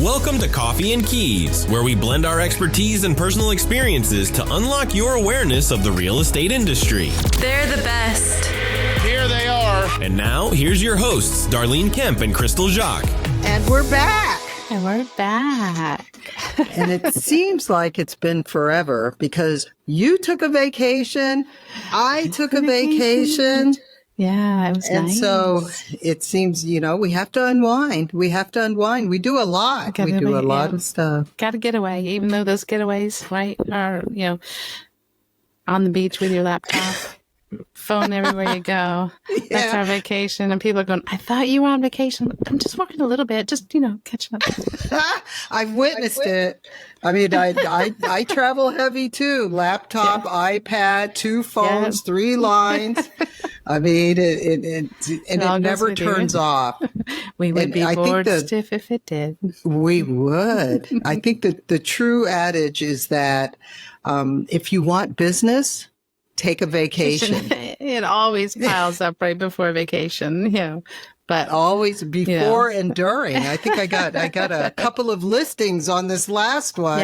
Welcome to Coffee and Keys, where we blend our expertise and personal experiences to unlock your awareness of the real estate industry. They're the best. Here they are. And now, here's your hosts, Darlene Kemp and Crystal Jacques. And we're back. And it seems like it's been forever because you took a vacation, I took a vacation. Yeah, it was and nice. So it seems, we have to unwind. We do a lot. We do a lot of stuff. Got to get away, even though those getaways, right, are, on the beach with your laptop, phone everywhere you go. Yeah. That's our vacation. And people are going, I thought you were on vacation. I'm just working a little bit, just, catching up. I've witnessed it. I mean, I travel heavy too. Laptop, iPad, 2 phones, 3 lines. I mean, it never turns off. We would be bored stiff if it did. We would. I think that the true adage is that if you want business, take a vacation. It always piles up right before vacation, but always before and during. I think I got a couple of listings on this last one,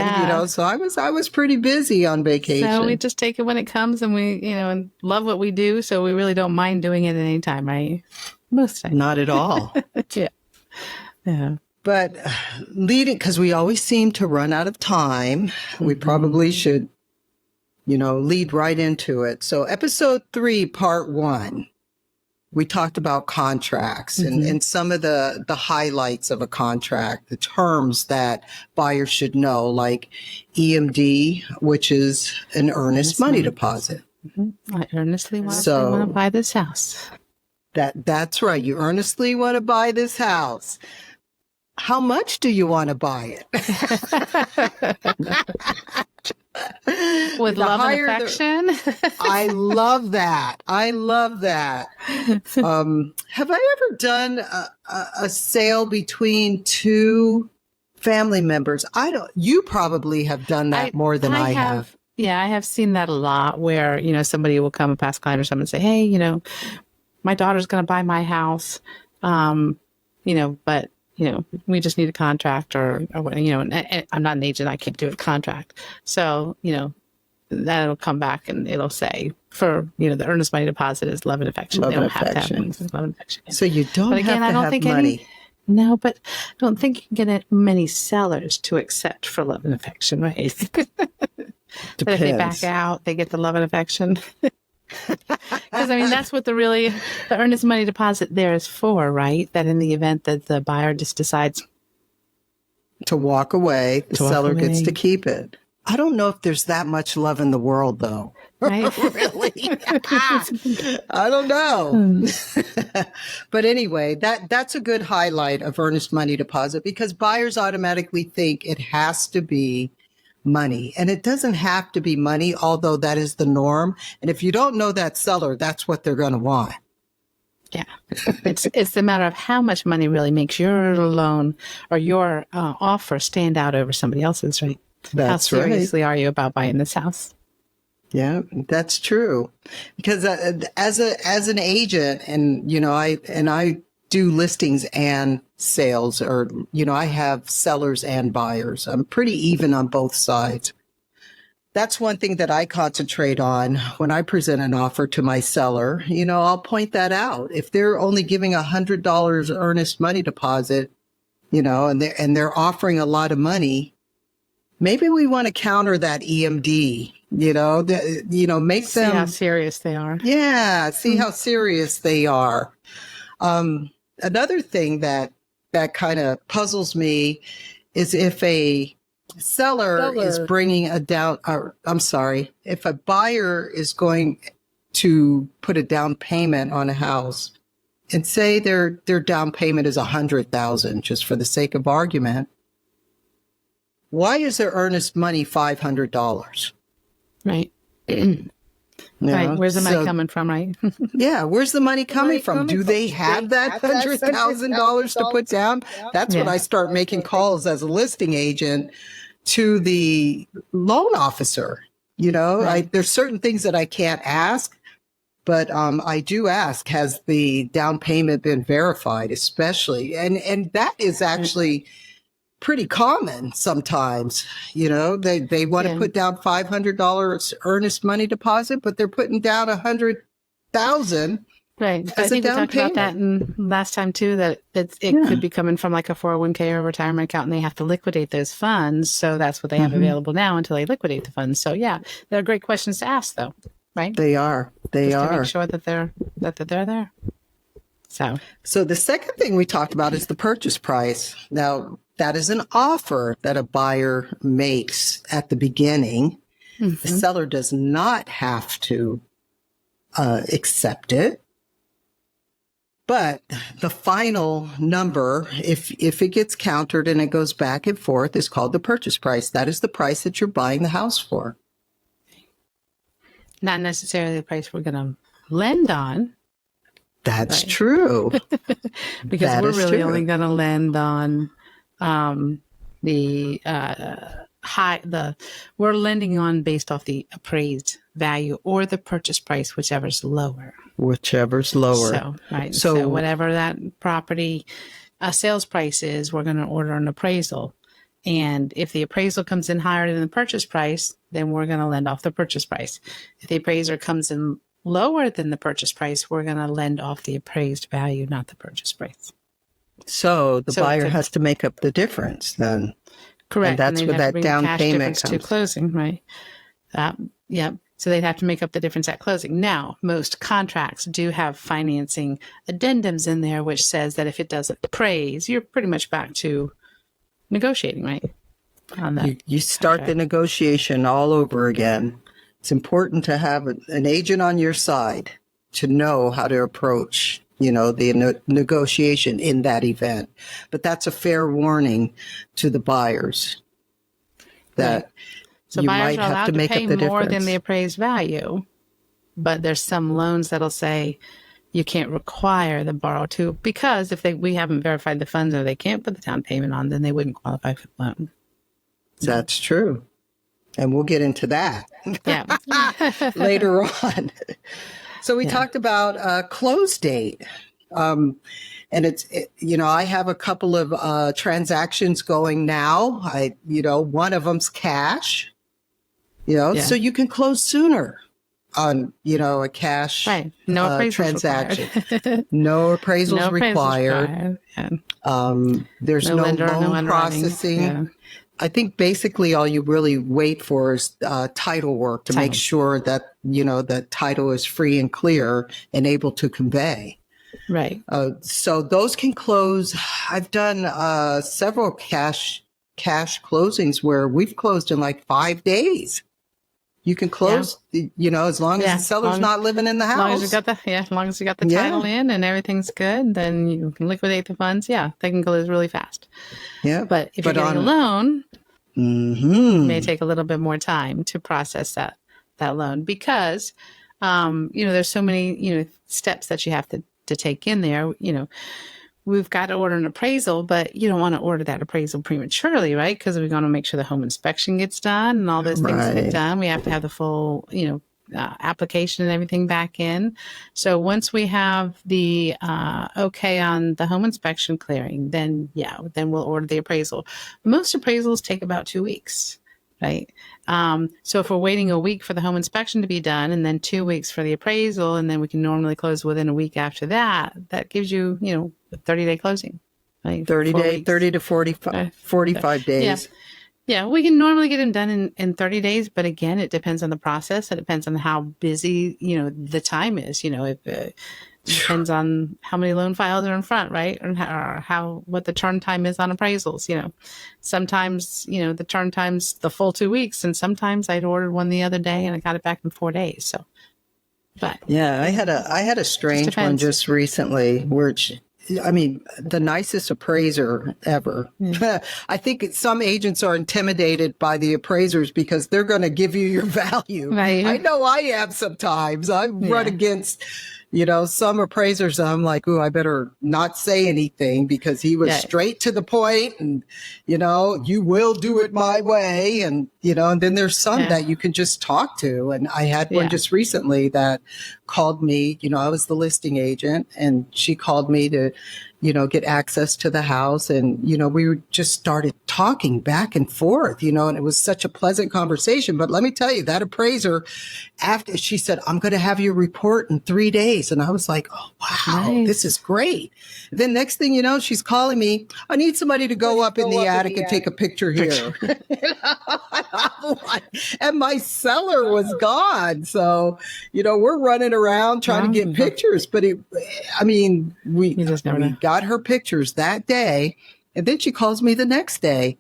so I was pretty busy on vacation. So we just take it when it comes, and we, and love what we do, so we really don't mind doing it at any time, right? Most times. Not at all. Yeah. But because we always seem to run out of time, we probably should lead right into it. So episode 3, part 1, we talked about contracts and some of the highlights of a contract, the terms that buyers should know, like EMD, which is an earnest money deposit. I earnestly want to buy this house. That's right. You earnestly want to buy this house. How much do you want to buy it? With love and affection. I love that. Have I ever done a sale between 2 family members? You probably have done that more than I have. Yeah, I have seen that a lot where, somebody will come, a past client or someone, and say, hey, my daughter's going to buy my house, but we just need a contract and I'm not an agent. I can't do a contract. So, that'll come back and it'll say for, the earnest money deposit is love and affection. Love they don't and have affection. to have love and affection. So you don't but again, have to I don't have think money. No, but I don't think you can get many sellers to accept for love and affection, right? Depends. But if they back out, they get the love and affection. Because that's what the earnest money deposit there is for, right? That in the event that the buyer just decides to walk away, the seller gets to keep it. I don't know if there's that much love in the world, though. Right? Really? I don't know. But anyway, that's a good highlight of earnest money deposit because buyers automatically think it has to be money. And it doesn't have to be money, although that is the norm. And if you don't know that seller, that's what they're going to want. Yeah. It's the matter of how much money really makes your loan or your offer stand out over somebody else's, right? That's how seriously are you about buying this house? Yeah, that's true. Because as an agent, and I do listings and sales, or I have sellers and buyers. I'm pretty even on both sides. That's one thing that I concentrate on when I present an offer to my seller. I'll point that out. If they're only giving $100 earnest money deposit, and they're offering a lot of money, maybe we want to counter that EMD. Make them see how serious they are. Yeah, see how serious they are. Another thing that kind of puzzles me is if a seller is bringing if a buyer is going to put a down payment on a house and say their down payment is $100,000, just for the sake of argument, why is their earnest money $500? Right. Right. Where's the money coming from, right? Yeah. Where's the money coming from? Do they have that $100,000 to put down? That's when I start making calls as a listing agent to the loan officer. There's certain things that I can't ask, but I do ask, has the down payment been verified, especially? And that is actually pretty common sometimes. They want to put down $500 earnest money deposit, but they're putting down $100,000. Right. As I think a we down talked about that last time too, that it could be coming from like a 401k or a retirement account, and they have to liquidate those funds. So that's what they have available now until they liquidate the funds. So yeah, they're great questions to ask though, right? They are. They Just are. to make sure that they're there. So the second thing we talked about is the purchase price. Now, that is an offer that a buyer makes at the beginning. The seller does not have to accept it. But the final number, if it gets countered and it goes back and forth, is called the purchase price. That is the price that you're buying the house for. Not necessarily the price we're going to lend on. That's true. Because that we're is really true. only going to lend on we're lending on based off the appraised value or the purchase price, whichever's lower. Whichever's lower. So, right. So whatever that property sales price is, we're going to order an appraisal. And if the appraisal comes in higher than the purchase price, then we're going to lend off the purchase price. If the appraiser comes in lower than the purchase price, we're going to lend off the appraised value, not the purchase price. So the buyer has to make up the difference then. Correct. And that's where that down payment comes to closing, right? Yep. So they'd have to make up the difference at closing. Now, most contracts do have financing addendums in there, which says that if it doesn't appraise, you're pretty much back to negotiating, right? On that, you start the negotiation all over again. It's important to have an agent on your side to know how to approach, the negotiation in that event. But that's a fair warning to the buyers that. Right. So you buyers might are have allowed to to make pay up the more difference. than the appraised value, but there's some loans that'll say you can't require the borrower to, because if we haven't verified the funds or they can't put the down payment on, then they wouldn't qualify for the loan. That's true. And we'll get into that later on. So we talked about close date. And I have a couple of transactions going now. One of them's cash, so you can close sooner on, a cash transaction. No appraisals required. There's no loan processing. Yeah. I think basically all you really wait for is title work to make sure that, the title is free and clear and able to convey. Right. So those can close. I've done several cash closings where we've closed in like 5 days. You can close, as long as the seller's not living in the house. As long as you got the title in and everything's good, then you can liquidate the funds. Yeah, they can close really fast. Yeah. But if you're getting a loan, it may take a little bit more time to process that loan because, there's so many, steps that you have to take in there. We've got to order an appraisal, but you don't want to order that appraisal prematurely, right? Because we're going to make sure the home inspection gets done and all those things get done. We have to have the full, application and everything back in. So once we have the okay on the home inspection clearing, then we'll order the appraisal. Most appraisals take about 2 weeks, right? So if we're waiting a week for the home inspection to be done and then 2 weeks for the appraisal, and then we can normally close within a week after that, that gives you, a 30-day closing. Right? 30 to 45 days. Yeah, we can normally get them done in 30 days, but again, it depends on the process. It depends on how busy, the time is. It depends on how many loan files are in front, right? Or what the turn time is on appraisals. Sometimes, the turn time's the full 2 weeks, and sometimes I'd ordered one the other day and I got it back in 4 days. So, but yeah, I had a strange one just recently where the nicest appraiser ever. I think some agents are intimidated by the appraisers because they're going to give you your value. Right. I know I am sometimes. I run against, some appraisers. I'm like, ooh, I better not say anything because he was straight to the point and, you will do it my way. And, and then there's some that you can just talk to. And I had one just recently that called me, I was the listing agent and she called me to, get access to the house. And, we just started talking talking back and forth, and it was such a pleasant conversation. But let me tell you, that appraiser, after she said, I'm going to have your report in 3 days. And I was like, oh, wow, Nice. this is great. Then next thing you know, she's calling me. I need somebody to go up in the attic and take a picture here. And my seller was gone. So, we're running around trying to get pictures. But we got her pictures that day. And then she calls me the next day.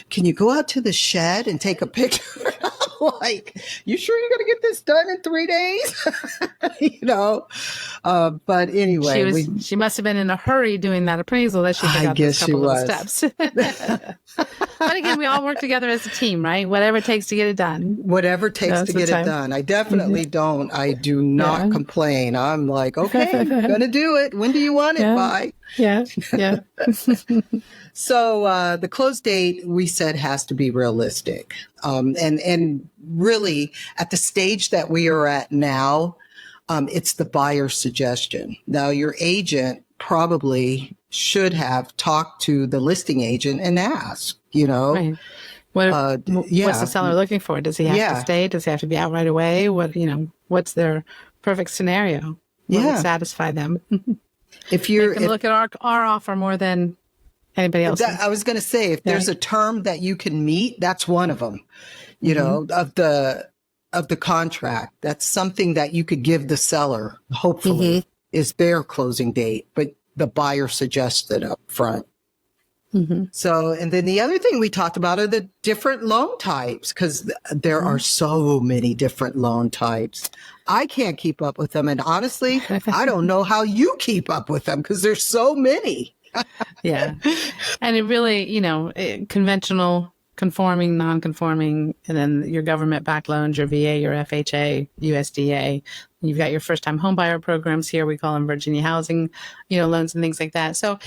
Can you go out to the shed and take a picture? I'm like, you sure you're going to get this done in 3 days? But anyway. She must have been in a hurry doing that appraisal that she forgot those couple of steps. But again, we all work together as a team, right? Whatever it takes to get it done. Whatever it takes to get it done. I definitely don't. I do not complain. I'm like, okay, I'm going to do it. When do you want it by? Yeah. So the close date, we said, has to be realistic. And really, at the stage that we are at now, it's the buyer's suggestion. Now, your agent probably should have talked to the listing agent and asked, Right. What's the seller looking for? Does he have to stay? Does he have to be out right away? What's their perfect scenario? What would satisfy them? If you're look at our offer more than anybody else. I was going to say, if there's a term that you can meet, that's one of them, of the contract. That's something that you could give the seller, hopefully, is their closing date, but the buyer suggested up front. So, and then the other thing we talked about are the different loan types, because there are so many different loan types. I can't keep up with them. And honestly, I don't know how you keep up with them because there's so many. Yeah. And it really, conventional, conforming, non-conforming, and then your government-backed loans, your VA, your FHA, USDA. You've got your first-time homebuyer programs here. We call them Virginia housing, loans and things like that. So,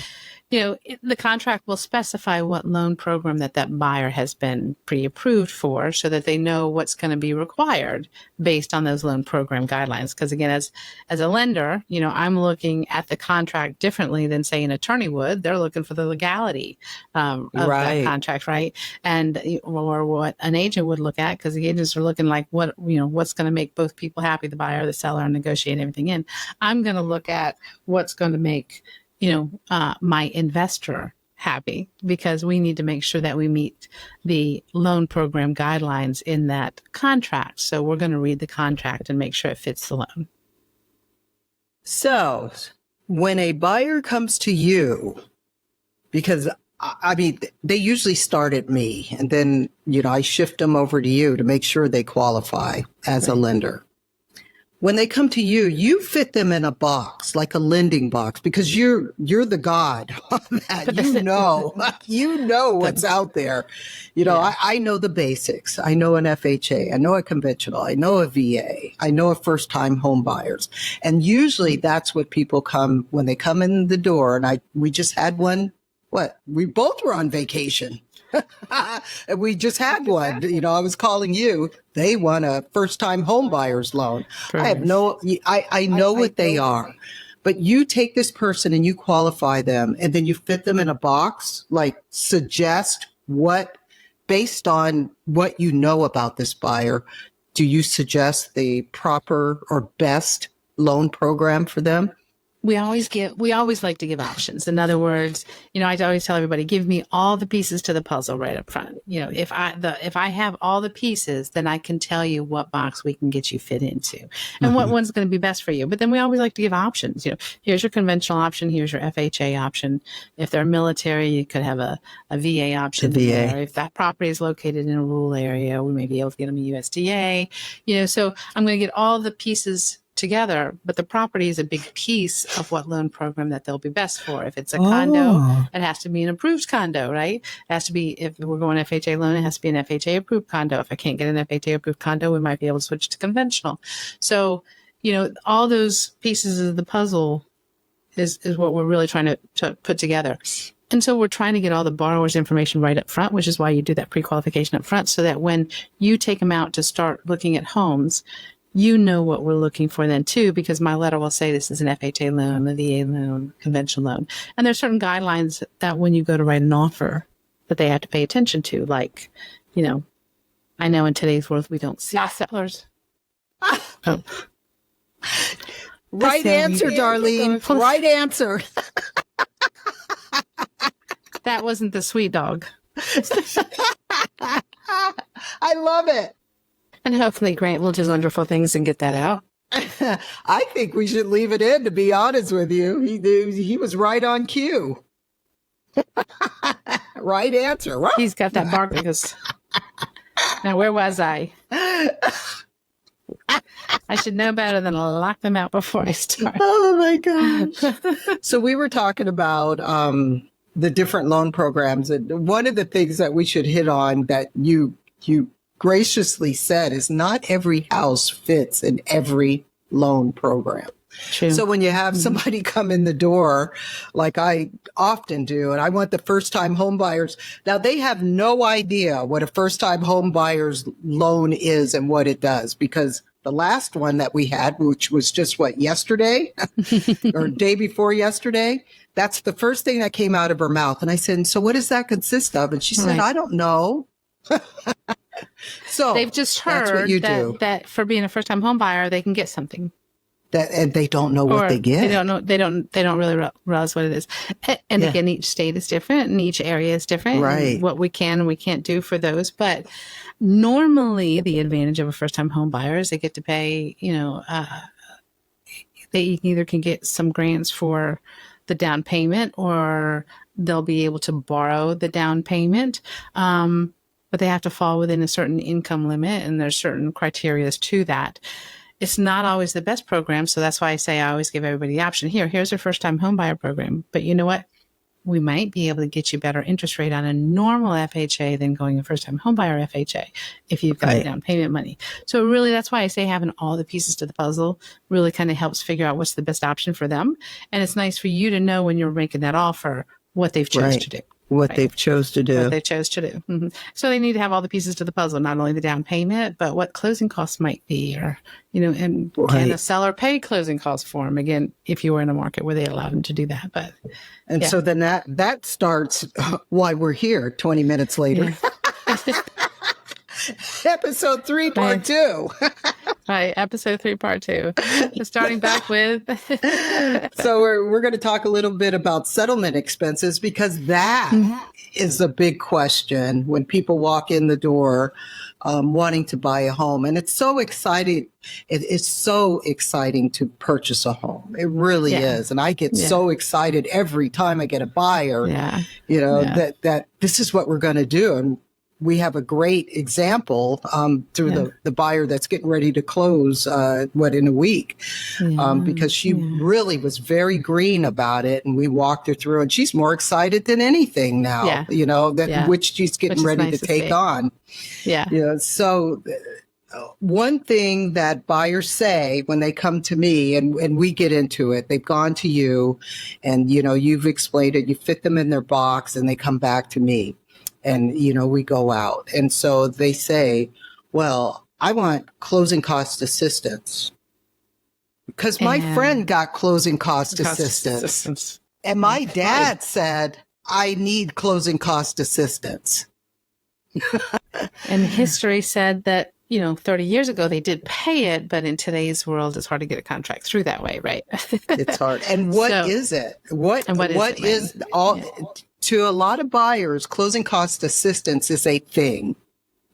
the contract will specify what loan program that buyer has been pre-approved for so that they know what's going to be required based on those loan program guidelines. Because again, as a lender, I'm looking at the contract differently than, say, an attorney would. They're looking for the legality of that contract, right? And or what an agent would look at, because the agents are looking like what's going to make both people happy, the buyer, the seller, and negotiate everything in. I'm going to look at what's going to make my investor happy, because we need to make sure that we meet the loan program guidelines in that contract. So we're going to read the contract and make sure it fits the loan. So when a buyer comes to you, because they usually start at me, and then, I shift them over to you to make sure they qualify as a lender. When they come to you, you fit them in a box, like a lending box, because you're the God on that. You know what's out there. I know the basics. I know an FHA. I know a conventional. I know a VA. I know a first-time home buyers. And usually that's what people come when they come in the door. And we just had one. We both were on vacation. We just had one. I was calling you. They want a first-time home buyer's loan. I know what they are. But you take this person and you qualify them, and then you fit them in a box, like suggest based on what you know about this buyer, do you suggest the proper or best loan program for them? We always like to give options. In other words, I always tell everybody, give me all the pieces to the puzzle right up front. If I have all the pieces, then I can tell you what box we can get you fit into and what one's going to be best for you. But then we always like to give options. Here's your conventional option. Here's your FHA option. If they're military, you could have a VA option. There. If that property is located in a rural area, we may be able to get them a USDA. So I'm going to get all the pieces together, but the property is a big piece of what loan program that they'll be best for. If it's a condo, it has to be an approved condo, right? It has to be, if we're going FHA loan, it has to be an FHA approved condo. If I can't get an FHA approved condo, we might be able to switch to conventional. So, all those pieces of the puzzle is what we're really trying to put together. And so we're trying to get all the borrower's information right up front, which is why you do that pre-qualification up front, so that when you take them out to start looking at homes, what we're looking for then too, because my letter will say this is an FHA loan, a VA loan, conventional loan. And there's certain guidelines that when you go to write an offer, that they have to pay attention to. Like, I know in today's world, we don't see sellers. Oh. Right answer, Darlene. Right answer. That wasn't the sweet dog. I love it. And hopefully Grant will do wonderful things and get that out. I think we should leave it in, to be honest with you. He was right on cue. Right answer. What? He's got that bark because... Now, where was I? I should know better than to lock them out before I start. Oh, my gosh. So we were talking about the different loan programs. And one of the things that we should hit on that you graciously said is not every house fits in every loan program. True. So when you have somebody come in the door, like I often do, and I want the first-time home buyers, now they have no idea what a first-time home buyer's loan is and what it does, because the last one that we had, which was just yesterday or day before yesterday, that's the first thing that came out of her mouth. And I said, so what does that consist of? And she said, I don't know. So they've just heard that for being a first-time home buyer, they can get something. And they don't know what they get. They don't know. They don't really realize what it is. And again, each state is different, and each area is different. Right. And what we can and we can't do for those, but normally the advantage of a first-time home buyer is they get to pay. They either can get some grants for the down payment, or they'll be able to borrow the down payment. But they have to fall within a certain income limit, and there's certain criteria to that. It's not always the best program, so that's why I always give everybody the option. Here's your first-time home buyer program. But you know what? We might be able to get you better interest rate on a normal FHA than going a first-time home buyer FHA if you've got down payment money. So really, that's why I say having all the pieces to the puzzle really kind of helps figure out what's the best option for them. And it's nice for you to know when you're making that offer what they've chosen to do. What they've chose to do. What they chose to do. Mm-hmm. So they need to have all the pieces to the puzzle, not only the down payment, but what closing costs might be, or, and can a seller pay closing costs for them? Again, if you were in a market where they allow them to do that. But so then that starts why we're here 20 minutes later. Yeah. Episode 3, part 2. Right, episode 3, part 2. Starting back with. So we're going to talk a little bit about settlement expenses, because that is a big question when people walk in the door wanting to buy a home. And it's so exciting. It's so exciting to purchase a home. It really is. And I get so excited every time I get a buyer, that this is what we're going to do. And we have a great example through the buyer that's getting ready to close, in a week, because she really was very green about it. And we walked her through, and she's more excited than anything now, which she's getting ready to take on. Yeah. So one thing that buyers say when they come to me and we get into it, they've gone to you and, you've explained it, you fit them in their box, and they come back to me. And, we go out. And so they say, well, I want closing cost assistance because my friend got closing cost assistance. And my dad said, I need closing cost assistance. And history said that, 30 years ago, they did pay it. But in today's world, it's hard to get a contract through that way, right? It's hard. And what is it? What is all... To a lot of buyers, closing cost assistance is a thing.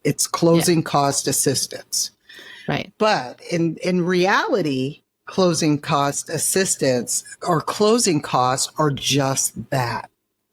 It's closing cost assistance. Right. But in reality, closing cost assistance or closing costs are just that,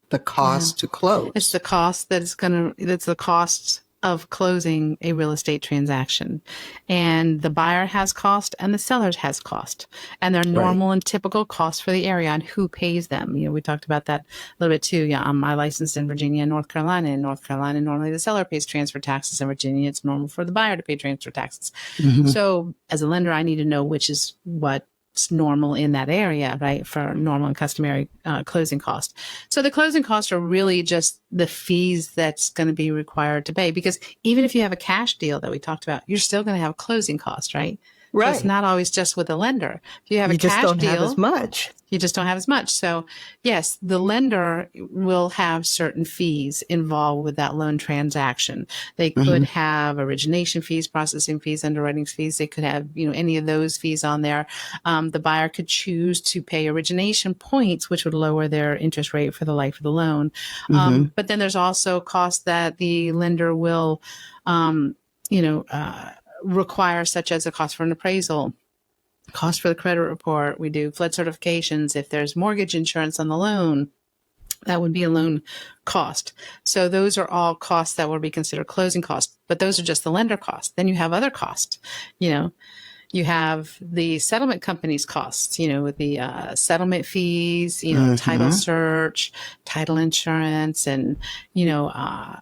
the cost to close. It's the cost that's the cost of closing a real estate transaction. And the buyer has cost and the seller has cost. And they're normal and typical costs for the area and who pays them. We talked about that a little bit too. Yeah, I'm licensed in Virginia and North Carolina. In North Carolina, normally the seller pays transfer taxes. In Virginia, it's normal for the buyer to pay transfer taxes. Mm-hmm. So as a lender, I need to know which is what's normal in that area, right, for normal and customary closing costs. So the closing costs are really just the fees that's going to be required to pay, because even if you have a cash deal that we talked about, you're still going to have closing costs, right? Right. It's not always just with the lender. If you have a You just cash don't deal, have as much. you just don't have as much. So yes, the lender will have certain fees involved with that loan transaction. They could have origination fees, processing fees, underwriting fees. They could have, any of those fees on there. The buyer could choose to pay origination points, which would lower their interest rate for the life of the loan. But then there's also costs that the lender will, require, such as a cost for an appraisal, cost for the credit report. We do flood certifications. If there's mortgage insurance on the loan, that would be a loan cost. So those are all costs that will be considered closing costs, but those are just the lender costs. Then you have other costs, you have the settlement company's costs, with the settlement fees, title search, title insurance, and,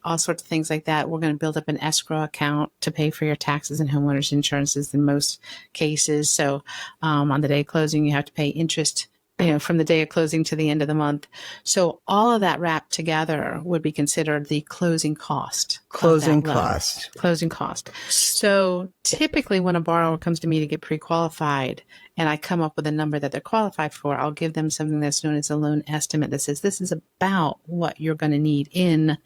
all sorts of things like that. We're going to build up an escrow account to pay for your taxes and homeowners insurances in most cases. So on the day of closing, you have to pay interest, from the day of closing to the end of the month. So all of that wrapped together would be considered the closing cost. Closing cost. Closing cost. So typically when a borrower comes to me to get pre-qualified and I come up with a number that they're qualified for, I'll give them something that's known as a loan estimate that says this is about what you're going to need in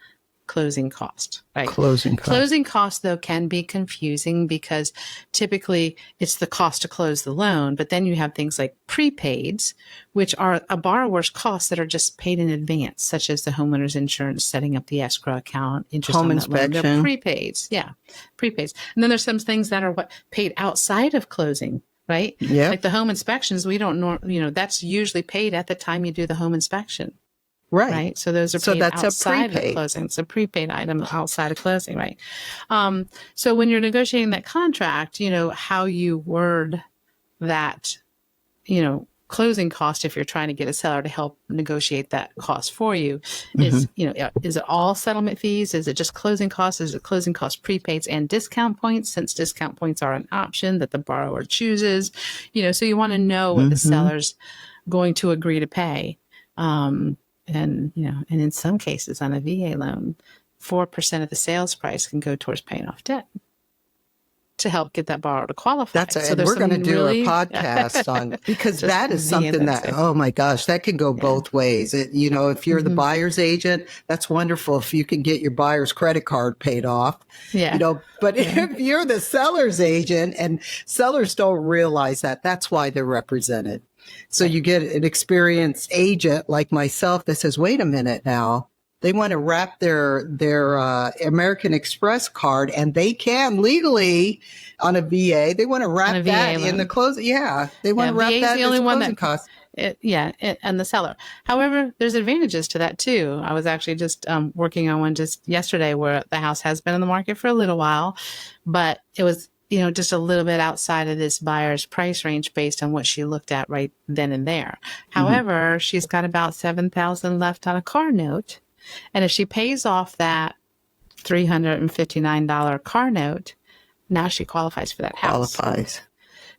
closing cost, right? Closing cost. Closing cost, though, can be confusing because typically it's the cost to close the loan, but then you have things like prepaids, which are a borrower's costs that are just paid in advance, such as the homeowner's insurance, setting up the escrow account, interest home on that loan. inspection. They're prepaids, prepaids. And then there's some things that are paid outside of closing, right? Yeah. Like the home inspections, we don't know, that's usually paid at the time you do the home inspection. Right. So those are paid outside of closing. It's a prepaid item outside of closing, right? So when you're negotiating that contract, how you word that, closing cost, if you're trying to get a seller to help negotiate that cost for you, is, is it all settlement fees? Is it just closing costs? Is it closing cost prepaids and discount points, since discount points are an option that the borrower chooses? So you want to know what the seller's going to agree to pay. And in some cases on a VA loan, 4% of the sales price can go towards paying off debt to help get that borrower to qualify. And we're going to do a podcast on, because that is something that, oh my gosh, that can go both ways. If you're the buyer's agent, that's wonderful if you can get your buyer's credit card paid off. But if you're the seller's agent, and sellers don't realize that, that's why they're represented. So you get an experienced agent like myself that says, wait a minute now, they want to wrap their American Express card, and they can legally on a VA. They want to wrap that in the closing. Yeah, they want to wrap that in the closing cost. And the seller. However, there's advantages to that too. I was actually just working on one just yesterday where the house has been in the market for a little while, but it was just a little bit outside of this buyer's price range based on what she looked at right then and there. However, she's got about $7,000 left on a car note. And if she pays off that $359 car note, now she qualifies for that house. Qualifies.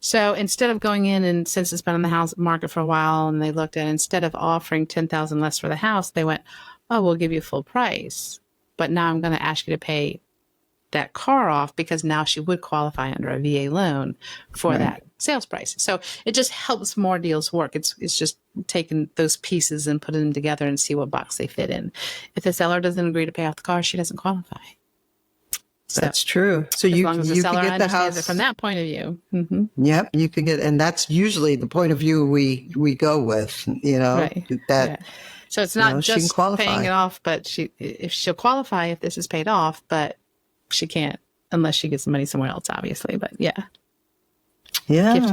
So instead of going in, and since it's been on the house market for a while, and they looked at, instead of offering $10,000 less for the house, they went, oh, we'll give you full price. But now I'm going to ask you to pay that car off, because now she would qualify under a VA loan for that sales price. So it just helps more deals work. It's just taking those pieces and putting them together and see what box they fit in. If the seller doesn't agree to pay off the car, she doesn't qualify. So, that's true. So as you long as the you seller can get the understands house it from that point of view. Yep, you can get, and that's usually the point of view we go with. So it's not just paying it off, but she'll qualify if this is paid off, but she can't unless she gets the money somewhere else, obviously. But gift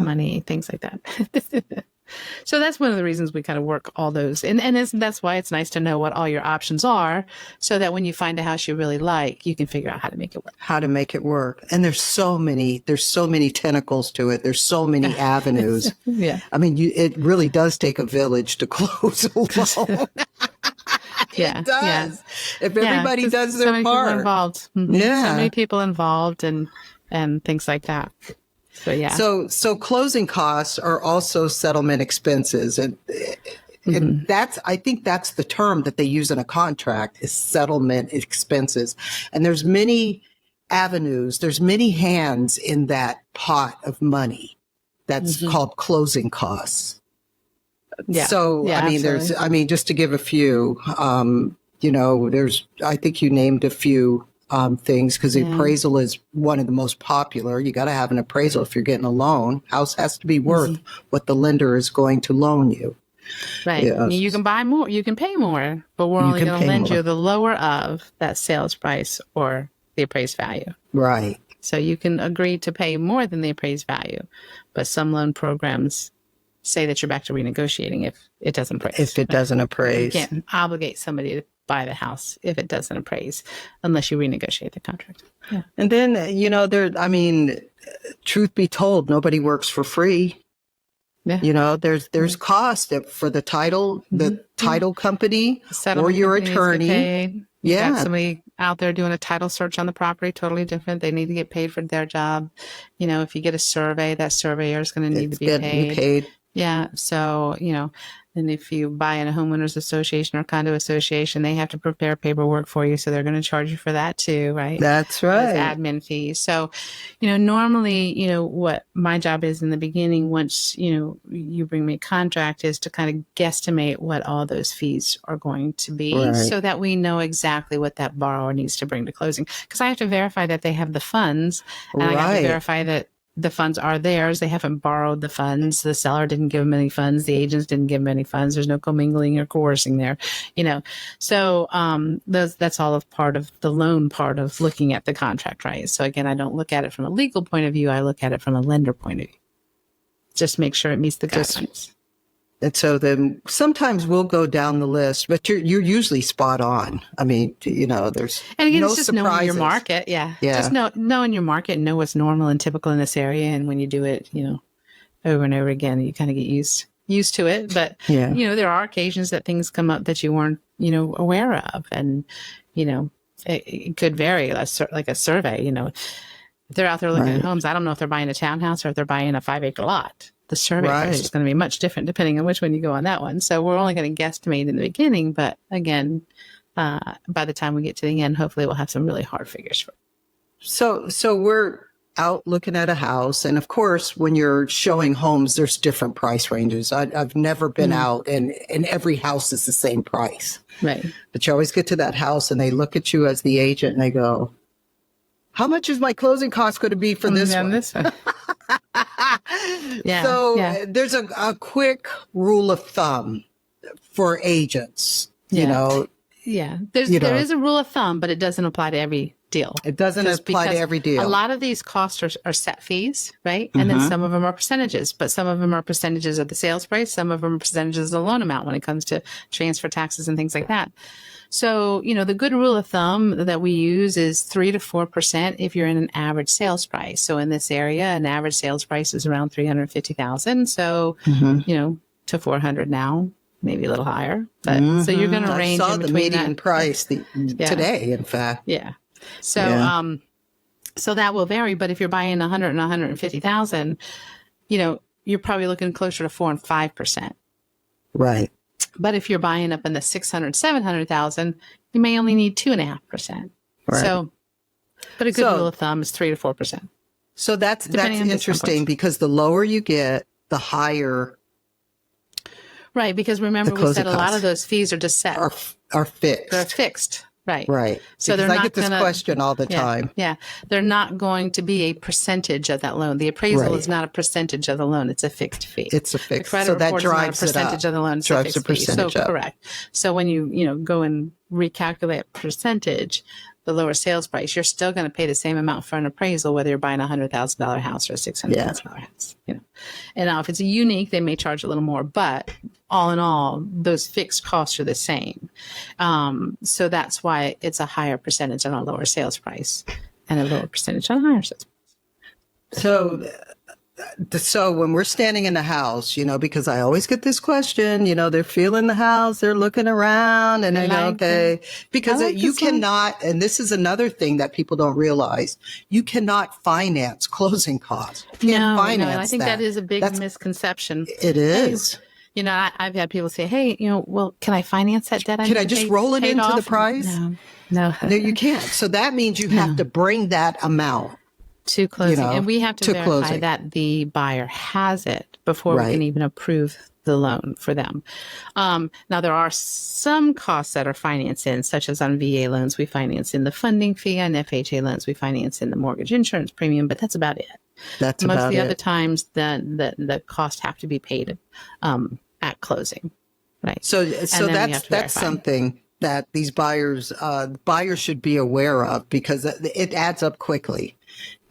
money, things like that. So that's one of the reasons we kind of work all those. And that's why it's nice to know what all your options are, so that when you find a house you really like, you can figure out how to make it work. And there's so many tentacles to it. There's so many avenues. I mean, it really does take a village to close a loan. It does. If everybody does their so part. Involved. So many people involved and things like that. So closing costs are also settlement expenses, and I think that's the term that they use in a contract, is settlement expenses. And there's many avenues. There's many hands in that pot of money that's called closing costs. Yeah. So, Yeah, absolutely. just to give a few, I think you named a few things, because the appraisal is one of the most popular. You got to have an appraisal if you're getting a loan. House has to be worth what the lender is going to loan you. Right. Yeah. You can buy more, you can pay more, but we're only going to lend you the lower of that sales price or the appraised value. Right. So you can agree to pay more than the appraised value, but some loan programs say that you're back to renegotiating if it doesn't appraise. If it doesn't appraise. You can't obligate somebody to buy the house if it doesn't appraise unless you renegotiate the contract. Yeah. And then, truth be told, nobody works for free. Yeah. There's cost for the title, the title company or your attorney. Yeah. Got somebody out there doing a title search on the property, totally different. They need to get paid for their job. If you get a survey, that surveyor is going to need to be paid. Yeah. So, and if you buy in a homeowners association or condo association, they have to prepare paperwork for you. So they're going to charge you for that too, right? That's right. Those admin fees. So, normally, what my job is in the beginning, once, you bring me a contract, is to kind of guesstimate what all those fees are going to be so that we know exactly what that borrower needs to bring to closing. Because I have to verify that they have the funds, and I have to verify that the funds are theirs. They haven't borrowed the funds. The seller didn't give them any funds. The agents didn't give them any funds. There's no commingling or coercing there, So that's all of part of the loan part of looking at the contract, right? So again, I don't look at it from a legal point of view. I look at it from a lender point of view. Just make sure it meets the guidelines. And so then sometimes we'll go down the list, but you're usually spot on. I mean, there's and again, no it's just surprises. knowing your market. Yeah. Just knowing your market and know what's normal and typical in this area. And when you do it, over and over again, you kind of get used to it. But, there are occasions that things come up that you weren't, aware of. And, it could vary, like a survey, if they're out there looking at homes, I don't know if they're buying a townhouse or if they're buying a 5-acre lot. The survey price is going to be much different depending on which one you go on that one. So we're only going to guesstimate in the beginning, but again, by the time we get to the end, hopefully we'll have some really hard figures for it. So we're out looking at a house, and of course, when you're showing homes, there's different price ranges. I've never been out, and every house is the same price. Right. But you always get to that house, and they look at you as the agent, and they go, "How much is my closing cost going to be for this one?" This one. There's a quick rule of thumb for agents, There is a rule of thumb, but it doesn't apply to every deal. It doesn't apply to every deal. A lot of these costs are set fees, right? And then some of them are percentages, but some of them are percentages of the sales price. Some of them are percentages of the loan amount when it comes to transfer taxes and things like that. So, the good rule of thumb that we use is 3 to 4% if you're in an average sales price. So in this area, an average sales price is around $350,000. So, to 400 now, maybe a little higher. But so you're going to range. I saw in the between median price today, in fact. Yeah. So, so that will vary. But if you're buying 100 and 150,000, you're probably looking closer to 4 and 5%. Right. But if you're buying up in the 600, 700,000, you may only need 2.5%. Right. So, but a good rule of thumb is 3 to 4%. So that's interesting, because the lower you get, the higher. Right. Because remember, we said a lot of those fees are just set. Are fixed. They're fixed. Right. Right. So they're not I get this question all the time. Yeah. They're not going to be a percentage of that loan. The appraisal is not a percentage of the loan. It's a fixed fee. It's a fixed. The credit report is not a percentage of the loan. It's a fixed fee. So correct. So when you go and recalculate percentage, the lower sales price, you're still going to pay the same amount for an appraisal, whether you're buying a $100,000 house or a $600,000 house. And now if it's a unique, they may charge a little more, but all in all, those fixed costs are the same. So that's why it's a higher percentage on a lower sales price and a lower percentage on a higher sales price. So when we're standing in the house, because I always get this question, they're feeling the house, they're looking around, and they go, okay, because you cannot, and this is another thing that people don't realize, you cannot finance closing costs. You can't finance I think that is a big misconception. It is. I've had people say, hey, well, can I finance that debt? Can I just roll it into the price? No, you can't. So that means you have to bring that amount to closing. And we have to verify that the buyer has it before we can even approve the loan for them. Now, there are some costs that are financed in, such as on VA loans, we finance in the funding fee. On FHA loans, we finance in the mortgage insurance premium, but that's about it. That's Most about of the it. other times, the costs have to be paid at closing, right? So that's something that these buyers should be aware of, because it adds up quickly.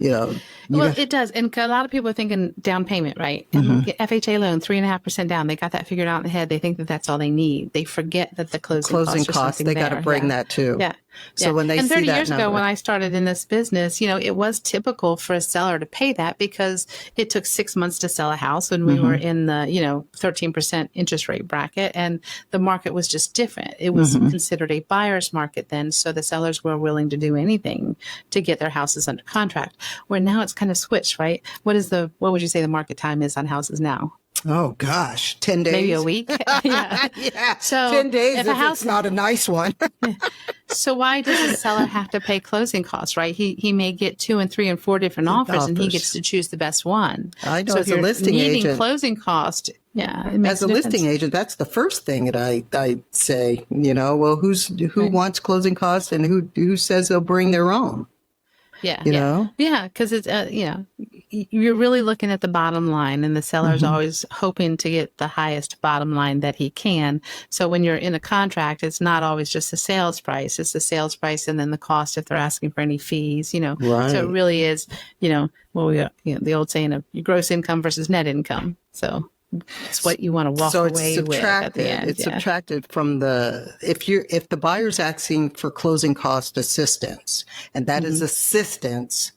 It does. And a lot of people are thinking down payment, right? And get FHA loan, 3.5% down. They got that figured out in the head. They think that that's all they need. They forget that the closing costs, they got to bring that too. Yeah. So when they see that 30 years ago, number, when I started in this business, it was typical for a seller to pay that because it took 6 months to sell a house when we were in the, 13% interest rate bracket, and the market was just different. It was considered a buyer's market then. So the sellers were willing to do anything to get their houses under contract, where now it's kind of switched, right? What would you say the market time is on houses now? Oh gosh, 10 days, maybe a week. Yeah. Yeah. So 10 days if if it's not a nice one. So why does the seller have to pay closing costs, right? He may get 2 and 3 and 4 different offers, and he gets to choose the best one. I know, so as a listing agent, closing cost, it as makes a listing agent, that's the first thing that I say. Well, who wants closing costs, and who says they'll bring their own? Yeah. know? Yeah. Because it's, you're really looking at the bottom line, and the seller's always hoping to get the highest bottom line that he can. So when you're in a contract, it's not always just the sales price. It's the sales price and then the cost if they're asking for any fees, Right. So it really is, the old saying of your gross income versus net income. So it's what you want to walk away with at the end. It's subtracted from if the buyer's asking for closing cost assistance, and that is assistance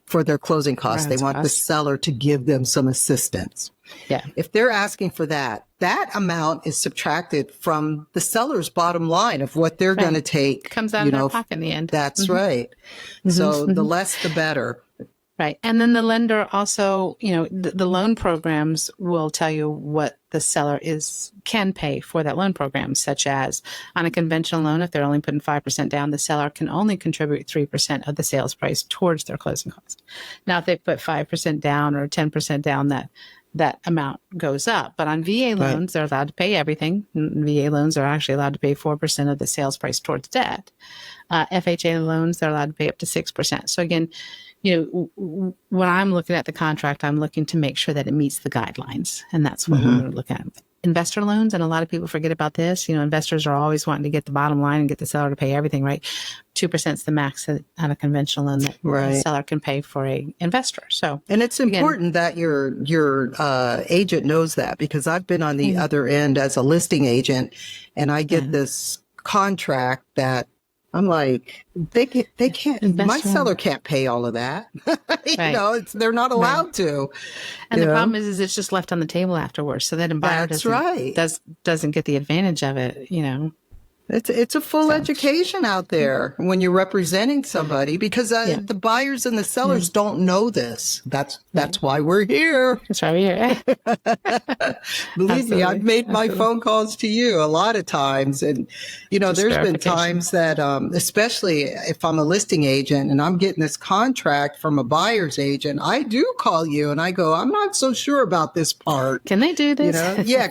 for their closing costs. They want the seller to give them some assistance. Yeah. If they're asking for that amount is subtracted from the seller's bottom line of what they're going to take. Comes out of their pocket in the end. That's right. So the less, the better. Right. And then the lender also, the loan programs will tell you what the seller can pay for that loan program, such as on a conventional loan, if they're only putting 5% down, the seller can only contribute 3% of the sales price towards their closing costs. Now, if they put 5% down or 10% down, that amount goes up. But on VA loans, they're allowed to pay everything. VA loans are actually allowed to pay 4% of the sales price towards debt. FHA loans, they're allowed to pay up to 6%. So again, when I'm looking at the contract, I'm looking to make sure that it meets the guidelines. And that's what we're looking at. Investor loans, and a lot of people forget about this. Investors are always wanting to get the bottom line and get the seller to pay everything, right? 2% is the max on a conventional loan that the seller can pay for an investor. So, and it's important that your agent knows that, because I've been on the other end as a listing agent, and I get this contract that I'm like, they can't. My seller can't pay all of that. They're not allowed to. And the problem is it's just left on the table afterwards. So that buyer doesn't get the advantage of it. It's a full education out there when you're representing somebody, because the buyers and the sellers don't know this. That's why we're here. That's why we're here. Believe me, I've made my phone calls to you a lot of times. And, there's been times that, especially if I'm a listing agent and I'm getting this contract from a buyer's agent, I do call you and I go, I'm not so sure about this part. Can they do this?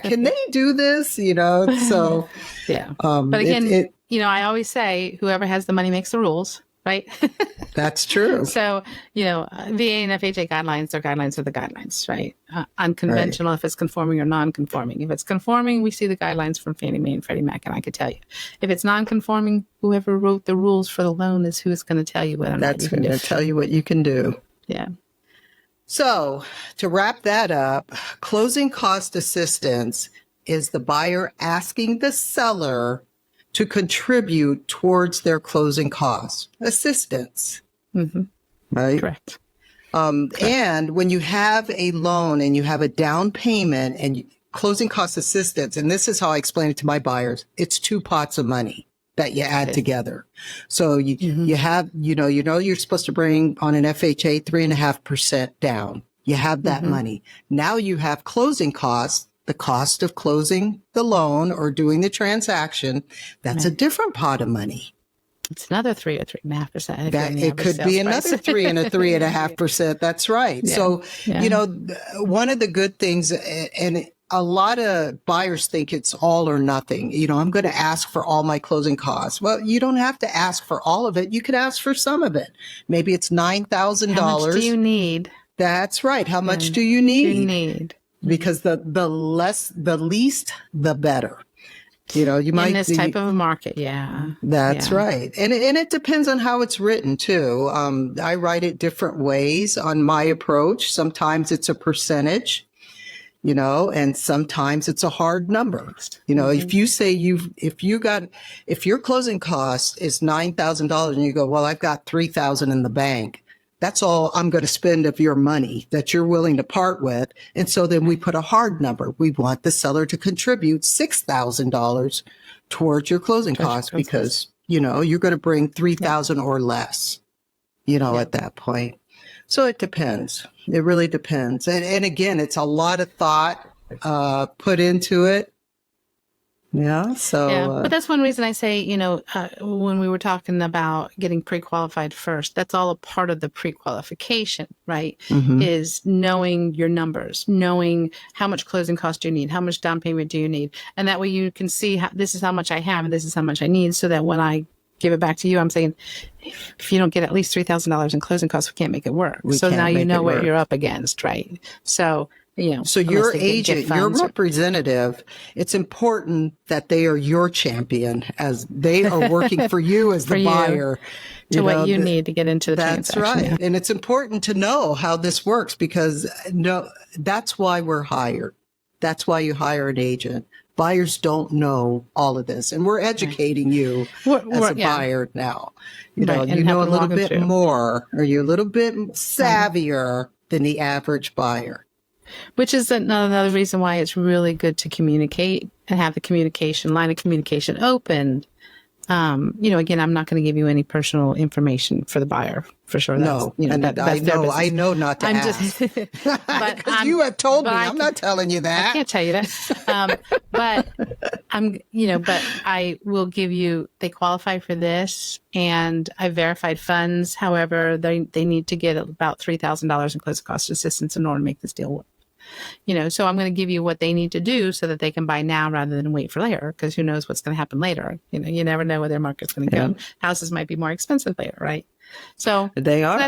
Can they do this? So, yeah. But again, I always say whoever has the money makes the rules, right? That's true. So, VA and FHA guidelines, they're guidelines are the guidelines, right? Unconventional, if it's conforming or non-conforming. If it's conforming, we see the guidelines from Fannie Mae and Freddie Mac, and I could tell you. If it's non-conforming, whoever wrote the rules for the loan is who's going to tell you what That's going to tell you what you can do. Yeah. So to wrap that up, closing cost assistance is the buyer asking the seller to contribute towards their closing costs. Assistance. Right? Correct. And when you have a loan and you have a down payment and closing cost assistance, and this is how I explain it to my buyers, it's 2 pots of money that you add together. So you have, you're supposed to bring on an FHA 3.5% down. You have that money. Now you have closing costs the cost of closing the loan or doing the transaction, that's a different pot of money. It's another 3 or 3.5%. That it could be another 3 and a 3.5%. That's right. Yeah. So, Yeah. you know, one of the good things, and a lot of buyers think it's all or nothing. You know, I'm going to ask for all my closing costs. Well, you don't have to ask for all of it. You could ask for some of it. Maybe it's $9,000. How much do you need? That's right. How much do you need? Because the least, the better. You know, you might in this type of a market. Yeah. That's right. And it depends on how it's written too. I write it different ways on my approach. Sometimes it's a percentage, you know, and sometimes it's a hard number. You know, if you say if your closing cost is $9,000 and you go, well, I've got $3,000 in the bank. That's all I'm going to spend of your money that you're willing to part with. And so then we put a hard number. We want the seller to contribute $6,000 towards your closing costs because, you know, you're going to bring $3,000 or less, you know, at that point. So it depends. It really depends. And again, it's a lot of thought put into it. Yeah. So, but that's one reason I say, you know, when we were talking about getting pre-qualified first, that's all a part of the pre-qualification, right? Is knowing your numbers, knowing how much closing cost do you need, how much down payment do you need. And that way you can see this is how much I have and this is how much I need. So that when I give it back to you, I'm saying, if you don't get at least $3,000 in closing costs, we can't make it work. So now you know what you're up against, right? So, you know, so your agent, your representative, it's important that they are your champion as they are working for you as the buyer. To what you need to get into the transaction. That's right. Yeah. And it's important to know how this works because that's why we're hired. That's why you hire an agent. Buyers don't know all of this. And we're educating you as a buyer now. You know, you know a little bit more, or you're a little bit savvier than the average buyer. Which is another reason why it's really good to communicate and have the line of communication open. You know, again, I'm not going to give you any personal information for the buyer, for sure. No, you know, I know not to ask. Because you have told me, I'm not telling you that. I can't tell you that. But I will give you, they qualify for this and I verified funds. However, they need to get about $3,000 in closing cost assistance in order to make this deal work. You know, so I'm going to give you what they need to do so that they can buy now rather than wait for later, because who knows what's going to happen later. You know, you never know where their market's going to go. Houses might be more expensive later, right? So they are.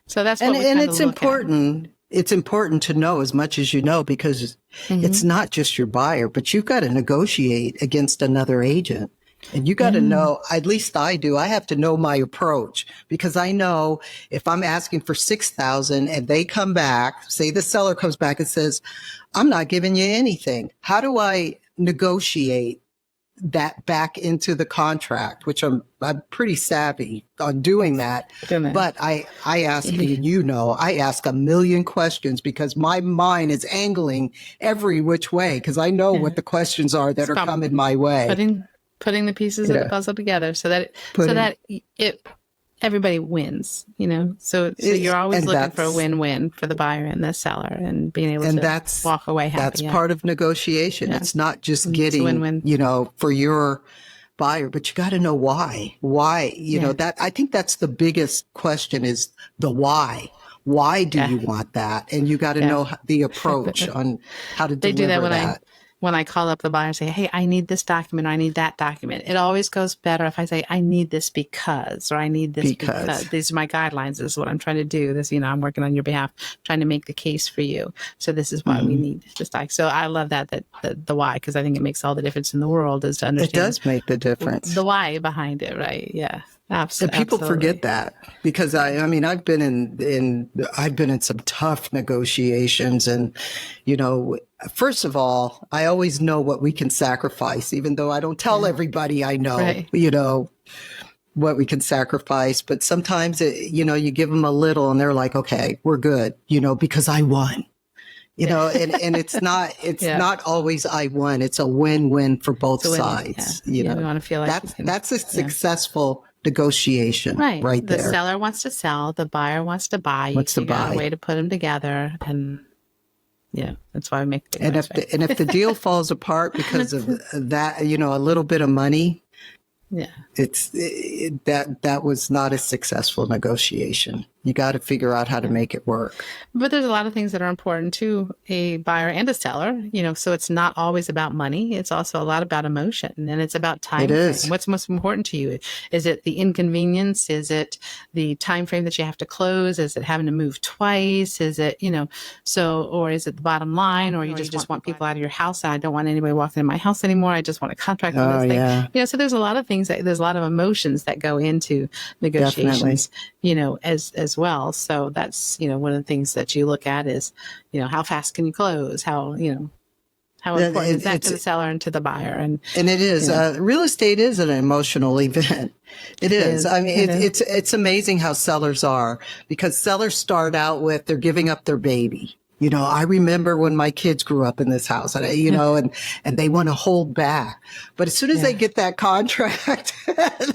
So that's what and it's important. It's important to know as much as you know, because it's not just your buyer, but you've got to negotiate against another agent. And you got to know, at least I do, I have to know my approach, because I know if I'm asking for $6,000 and they come back, say the seller comes back and says, I'm not giving you anything. How do I negotiate that back into the contract, which I'm pretty savvy on doing that. But I ask, I ask a million questions because my mind is angling every which way, because I know what the questions are that are coming my way. Putting the pieces of the puzzle together so that everybody wins, you know. So you're always looking for a win-win for the buyer and the seller, and being able to walk away happy. That's part of negotiation. Yeah. It's not just getting, win-win. You know, for your buyer, but you got to know why. Why, you know, that I think that's the biggest question, is the why. Why do you want that? And you got to know the approach on how to deliver that. When I call up the buyer and say, hey, I need this document, or I need that document, it always goes better if I say, I need this because, or I need this because these are my guidelines. This is what I'm trying to do. This, you know, I'm working on your behalf, trying to make the case for you. So this is why we need this document. So I love that the why, because I think it makes all the difference in the world, is to understand. It does make the difference. The why behind it, right? Yeah. Absolutely. And people forget that, because I mean, I've been in some tough negotiations, and, you know, first of all, I always know what we can sacrifice, even though I don't tell everybody I know, you know, what we can sacrifice. But sometimes, you know, you give them a little and they're like, okay, we're good, you know, because I won. You know, and it's not always I won. It's a win-win for both sides. You know, we want to feel like that's a successful negotiation right there. The seller wants to sell, the buyer wants to buy. You got a way to put them together, and Yeah, that's why I make big And noise, if the deal falls apart because of that, you know, a little bit of money, yeah. that was not a successful negotiation. You got to figure out how to make it work. But there's a lot of things that are important to a buyer and a seller, you know, so it's not always about money. It's also a lot about emotion, and it's about time It is. frame. What's most important to you? Is it the inconvenience? Is it the time frame that you have to close? Is it having to move twice? Is it, you know, so, or is it the bottom line, or you just want people out of your house? I don't want anybody walking in my house anymore. I just want a contract on this thing. Yeah. You know, so there's a lot of things there's a lot of emotions that go into negotiations, you know, as well. So that's, you know, one of the things that you look at is, you know, how fast can you close? How, you know, how important is that to the seller and to the buyer? And it is, you know, real estate is an emotional event. It is. I mean, it's amazing how sellers are, because sellers start out with, they're giving up their baby. You know, I remember when my kids grew up in this house, and you know, and they want to hold back. But as soon as they get that contract,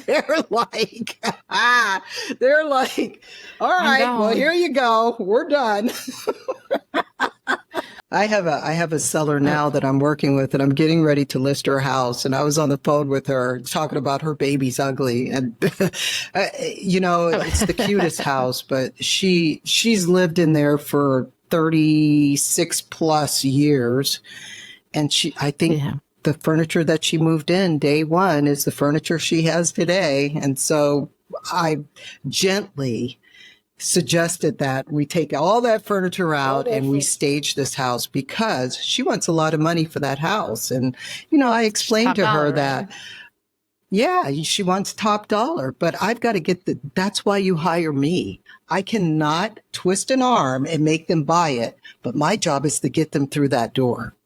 they're like, all right, well, here you go. We're done. I have a seller now that I'm working with, and I'm getting ready to list her house. And I was on the phone with her talking about her baby's ugly. And, you know, it's the cutest house, but she's lived in there for 36 plus years. And I think the furniture that she moved in day one is the furniture she has today. And so I gently suggested that we take all that furniture out and we stage this house, because she wants a lot of money for that house. And, you know, I explained to her that, yeah, she wants top dollar, but I've got to that's why you hire me. I cannot twist an arm and make them buy it, but my job is to get them through that door.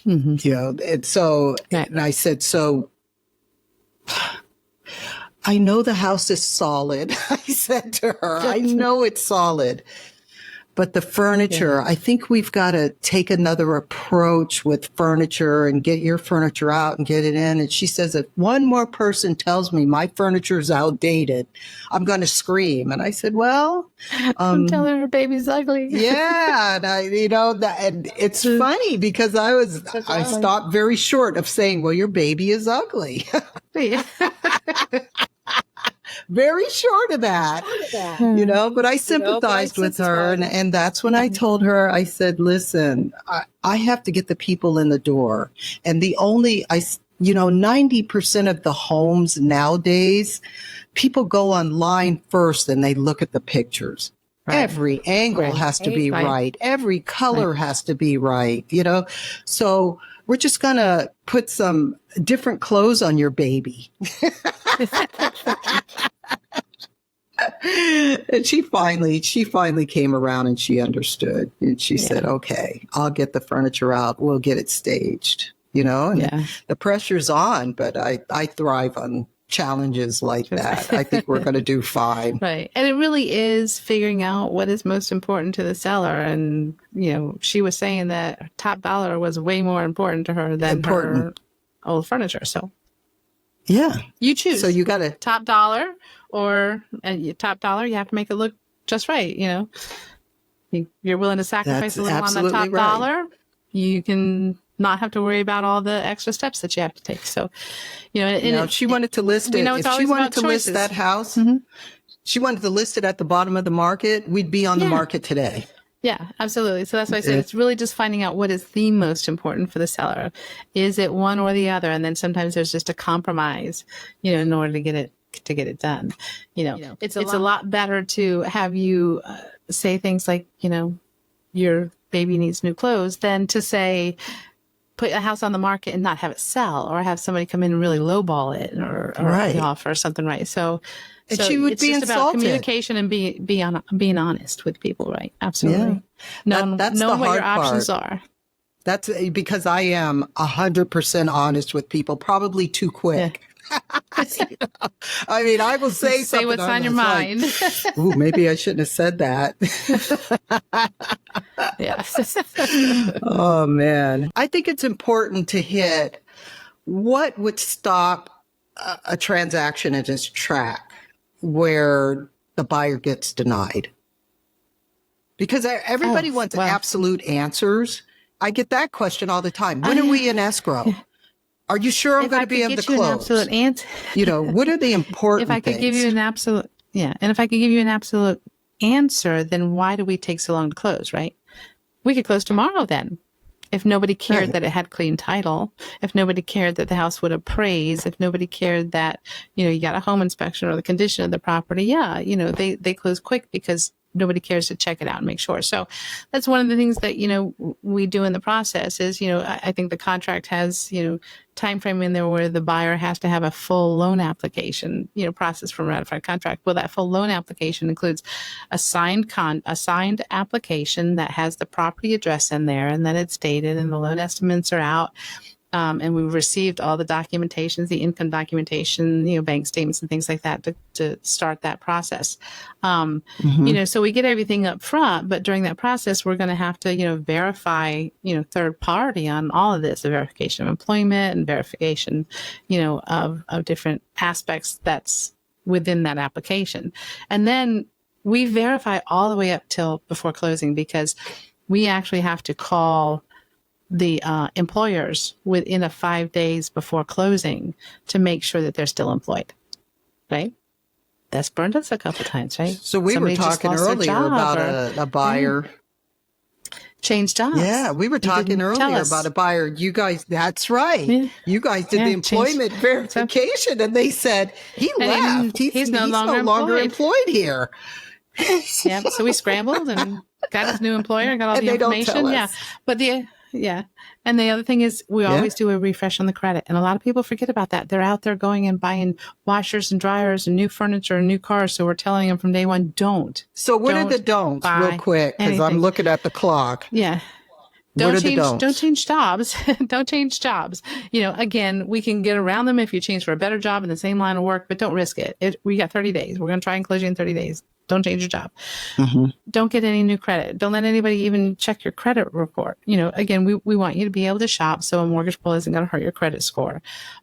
You know, and so, and I said, so I know the house is solid. I said to her, I know it's solid, but the furniture, I think we've got to take another approach with furniture and get your furniture out and get it in. And she says, if one more person tells me my furniture is outdated, I'm going to scream. And I said, well, I'm telling her baby's ugly. Yeah. And you know, and it's funny because I stopped very short of saying, well, your baby is ugly. Very short of that, you know, but I sympathized with her. And that's when I told her, I said, listen, I have to get the people in the door. And you know, 90% of the homes nowadays, people go online first and they look at the pictures. Right. Every angle has to be right. Every color has to be right, you know? So we're just going to put some different clothes on your baby. And she finally came around and she understood. And she said, okay, I'll get the furniture out. We'll get it staged, you know? And the pressure's on, but I thrive on challenges like that. I think we're going to do fine. Right. And it really is figuring out what is most important to the seller. And, you know, she was saying that top dollar was way more important to her than her old furniture. So, yeah, you choose. So you got to top dollar top dollar. You have to make it look just right. You know, you're willing to sacrifice a little on the top dollar. You can not have to worry about all the extra steps that you have to take. So, you know, if she wanted to list it, if she wanted to list that house, she wanted to list it at the bottom of the market, we'd be on the market today. Yeah, absolutely. So that's why I said it's really just finding out what is the most important for the seller. Is it one or the other? And then sometimes there's just a compromise, you know, in order to get it done. You know, it's a lot better to have you say things like, you know, your baby needs new clothes than to say, put a house on the market and not have it sell, or have somebody come in and really lowball it or offer something, right? So she would be insulted. About communication and being honest with people, right? Absolutely. Yeah. That's knowing the what your hard options part. are. That's because I am 100% honest with people, probably too quick. I mean, I will say what's on your mind. Like, ooh, maybe I shouldn't have said that. Yes. Oh, man. I think it's important to hit what would stop a transaction in its track where the buyer gets denied. Because everybody wants absolute answers. I get that question all the time. When are we in escrow? Are you sure I'm going to be able to close? An absolute answer. What are the important If I could give you an absolute, and if I could give you an absolute answer, then why do we take so long to close, right? We could close tomorrow then. If nobody cared that it had clean title, if nobody cared that the house would appraise, if nobody cared that, you got a home inspection or the condition of the property, they close quick because nobody cares to check it out and make sure. So that's one of the things that, we do in the process is, I think the contract has, time frame in there where the buyer has to have a full loan application, process for a ratified contract. Well, that full loan application includes a signed application that has the property address in there and then it's dated and the loan estimates are out. And we received all the documentations, the income documentation, bank statements and things like that to start that process. So we get everything up front, but during that process, we're going to have to, verify, third party on all of this, the verification of employment and verification, of different aspects that's within that application. And then we verify all the way up till before closing because we actually have to call the employers within 5 days before closing to make sure that they're still employed, right? That's burned us a couple of times, right? So we were talking earlier about a buyer. Changed jobs. Yeah, we were talking earlier about a buyer. You guys, that's right. Yeah. You guys did the employment verification and they said he left. He's no longer employed here. Yeah, so we scrambled and got his new employer and got all the information. Yeah, but and the other thing is we always do a refresh on the credit, and a lot of people forget about that. They're out there going and buying washers and dryers and new furniture and new cars. So we're telling them from day one, don't. So what are the don'ts, real quick? Because I'm looking at the clock. Yeah. Don't change jobs. Don't change jobs. Again, we can get around them if you change for a better job in the same line of work, but don't risk it. We got 30 days. We're going to try and close you in 30 days. Don't change your job. Mm-hmm. Don't get any new credit. Don't let anybody even check your credit report. Again, we want you to be able to shop, so a mortgage pull isn't going to hurt your credit score.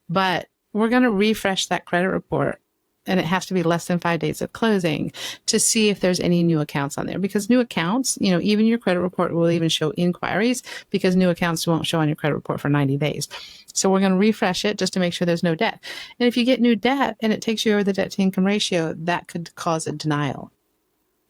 But we're going to refresh that credit report, and it has to be less than 5 days of closing to see if there's any new accounts on there. Because new accounts, even your credit report will even show inquiries because new accounts won't show on your credit report for 90 days. So we're going to refresh it just to make sure there's no debt. And if you get new debt and it takes you over the debt to income ratio, that could cause a denial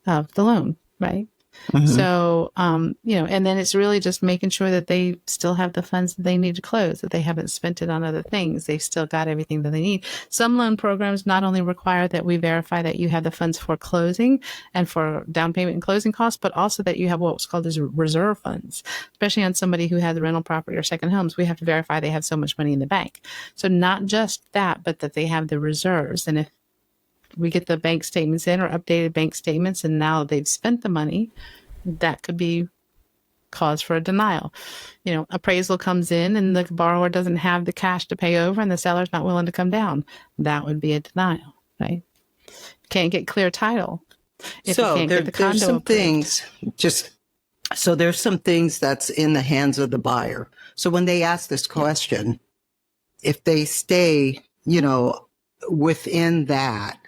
of the loan, right? Mm-hmm. So, and then it's really just making sure that they still have the funds that they need to close, that they haven't spent it on other things. They've still got everything that they need. Some loan programs not only require that we verify that you have the funds for closing and for down payment and closing costs, but also that you have what's called as reserve funds, especially on somebody who has rental property or second homes. We have to verify they have so much money in the bank. So not just that, but that they have the reserves. And if we get the bank statements in or updated bank statements and now they've spent the money, that could be cause for a denial. Appraisal comes in and the borrower doesn't have the cash to pay over and the seller's not willing to come down. That would be a denial, right? Can't get clear title. There's some things there's some things that's in the hands of the buyer. So when they ask this question, if they stay, within that,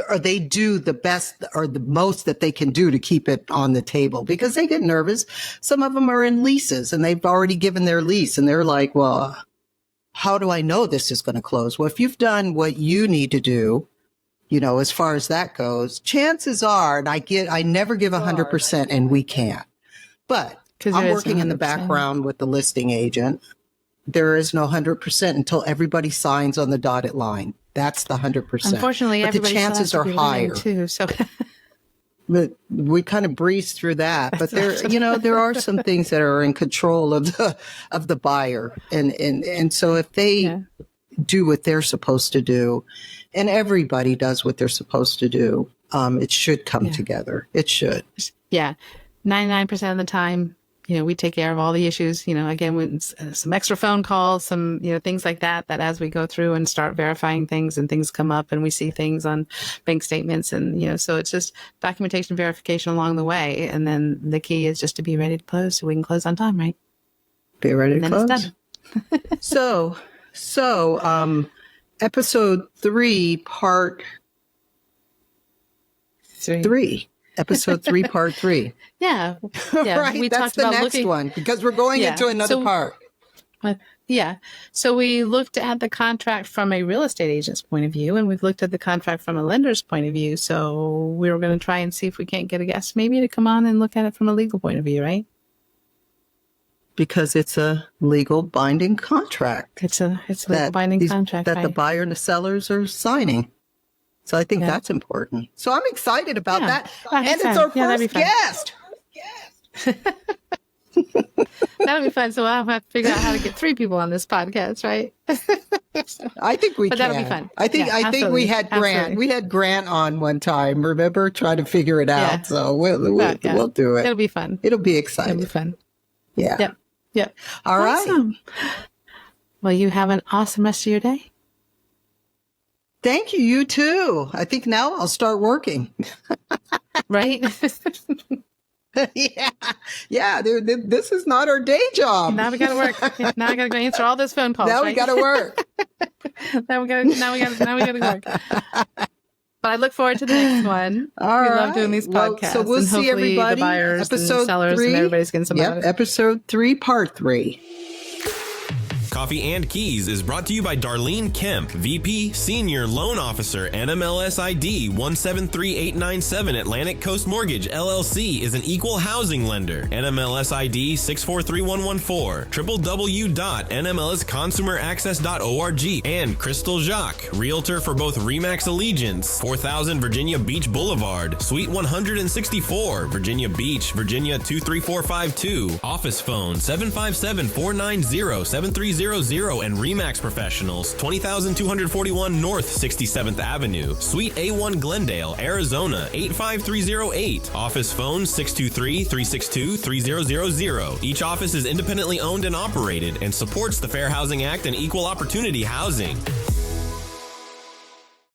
or they do the best or the most that they can do to keep it on the table because they get nervous. Some of them are in leases and they've already given their lease and they're like, well, how do I know this is going to close? Well, if you've done what you need to do, as far as that goes, chances are, and I never give 100% and we can't, but I'm working in the background with the listing agent. There is no 100% until everybody signs on the dotted line. That's the 100%. Unfortunately, but the chances are higher too. So, but we kind of breeze through that. But there are some things that are in control of the buyer, and so if they do what they're supposed to do, and everybody does what they're supposed to do, it should come together. It should. Yeah, 99% of the time. We take care of all the issues, again, with some extra phone calls, some, things like that as we go through and start verifying things and things come up and we see things on bank statements. And, so it's just documentation verification along the way. And then the key is just to be ready to close so we can close on time, right? Be ready to close. So, episode 3, part 3. Episode 3, part 3. Yeah. Right. We That's talked the about next looking. one because we're going Yeah. into another So- part. Yeah. So we looked at the contract from a real estate agent's point of view, and we've looked at the contract from a lender's point of view. So we were going to try and see if we can't get a guest maybe to come on and look at it from a legal point of view, right? Because it's a legal binding contract. It's a legal binding contract, that right? the buyer and the sellers are signing. So I think Yeah. that's important. So I'm excited about Yeah. that. That'd be And it's fun. our Yeah, that'd first be fun. guest. That'll be fun. So I'll have to figure out how to get 3 people on this podcast, right? I think we But can. that'll be fun. I think Yeah, we absolutely. had Grant. Absolutely. We had Grant on one time. Remember, trying to figure it out. Yeah. So we'll Yeah. do it. It'll be fun. It'll be It'll exciting. be fun. Yeah. Yep. Yep. All right. Awesome. Well, you have an awesome rest of your day. Thank you. You too. I think now I'll start working. Right? Yeah. Yeah. This is not our day job. Now we got to work. Now I got to go answer all those phone calls. Now we right? got to work. Now we got to work. But I look forward to the next one. All we right. love doing these podcasts. Well, so we'll and see hopefully everybody. the buyers Episode and sellers 3. and everybody's getting some out of Yep. it. Episode 3, part 3. Coffee and Keys is brought to you by Darlene Kemp, VP, Senior Loan Officer, NMLS ID 173897. Atlantic Coast Mortgage, LLC is an equal housing lender. NMLS ID 643114. www.nmlsconsumeraccess.org. And Crystal Jacques, Realtor for both RE/MAX Allegiance, 4000 Virginia Beach Boulevard, Suite 164, Virginia Beach, Virginia 23452. Office phone 757-490-7300 and RE/MAX Professionals, 20,241 North 67th Avenue, Suite A1 Glendale, Arizona 85308. Office phone 623-362-3000. Each office is independently owned and operated and supports the Fair Housing Act and Equal Opportunity Housing.